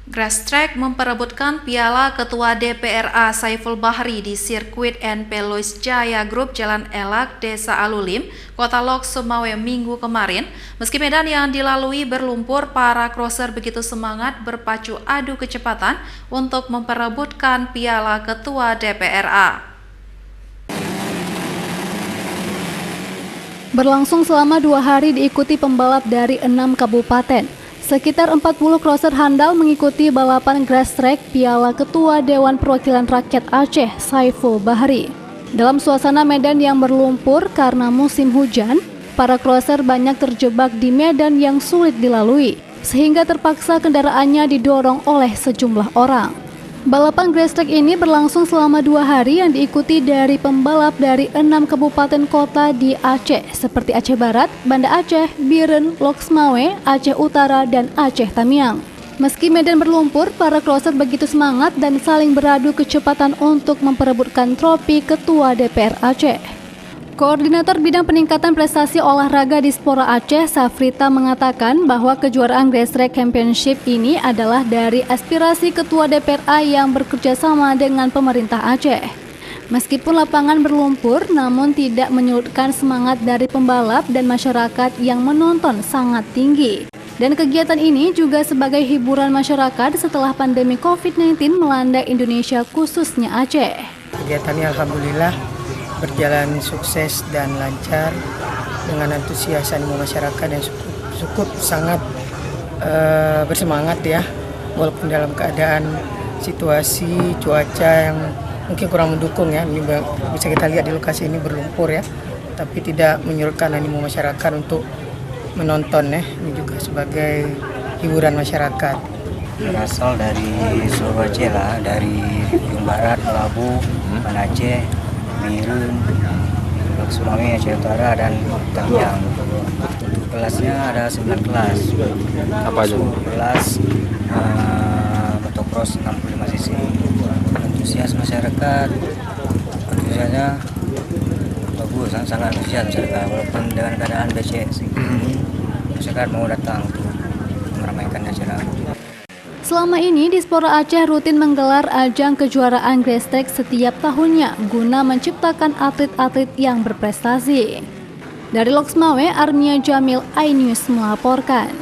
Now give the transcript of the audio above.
Grass Track memperebutkan piala Ketua DPRA Saiful Bahri di sirkuit NP Lois Jaya Group Jalan Elak, Desa Alulim, Kota Lok Sumawe Minggu kemarin. Meski medan yang dilalui berlumpur, para crosser begitu semangat berpacu adu kecepatan untuk memperebutkan piala Ketua DPRA. Berlangsung selama 2 hari diikuti pembalap dari 6 kabupaten. Sekitar 40 crosser handal mengikuti balapan grass track Piala Ketua Dewan Perwakilan Rakyat Aceh Saiful Bahri. Dalam suasana medan yang berlumpur karena musim hujan, para crosser banyak terjebak di medan yang sulit dilalui, sehingga terpaksa kendaraannya didorong oleh sejumlah orang. Balapan grass track ini berlangsung selama 2 hari yang diikuti dari pembalap dari 6 kabupaten kota di Aceh seperti Aceh Barat, Banda Aceh, Biren, Lok Sumawe, Aceh Utara, dan Aceh Tamiang. Meski medan berlumpur, para crosser begitu semangat dan saling beradu kecepatan untuk memperebutkan trofi Ketua DPR Aceh. Koordinator Bidang Peningkatan Prestasi Olahraga Dispora Aceh, Safrita, mengatakan bahwa kejuaraan Grass Track Championship ini adalah dari aspirasi Ketua DPRA yang bekerja sama dengan pemerintah Aceh. Meskipun lapangan berlumpur, namun tidak menyurutkan semangat dari pembalap dan masyarakat yang menonton sangat tinggi. Dan kegiatan ini juga sebagai hiburan masyarakat setelah pandemi COVID-19 melanda Indonesia khususnya Aceh. Kegiatannya alhamdulillah berjalan sukses dan lancar dengan antusias animo masyarakat yang cukup sangat bersemangat ya, walaupun dalam keadaan situasi cuaca yang mungkin kurang mendukung ya. Ini bisa kita lihat di lokasi ini berlumpur ya, tapi tidak menyurutkan animo masyarakat untuk menonton ya. Ini juga sebagai hiburan masyarakat. Berasal dari seluruh Aceh lah, dari Ujung Barat, Labu, Banda Aceh, Biren, Lok Sumawe, Aceh Utara, dan Tamiang. Untuk kelasnya ada 9 kelas. Apa aja? Kelas motocross 65 cc. Antusias masyarakat, antusiasnya bagus, sangat antusias masyarakat. Walaupun dengan keadaan becek, masyarakat mau datang untuk meramaikan acara. Selama ini, Dispora Aceh rutin menggelar ajang kejuaraan grass track setiap tahunnya guna menciptakan atlet-atlet yang berprestasi. Dari Lok Sumawe, Armia Jamil, iNews melaporkan.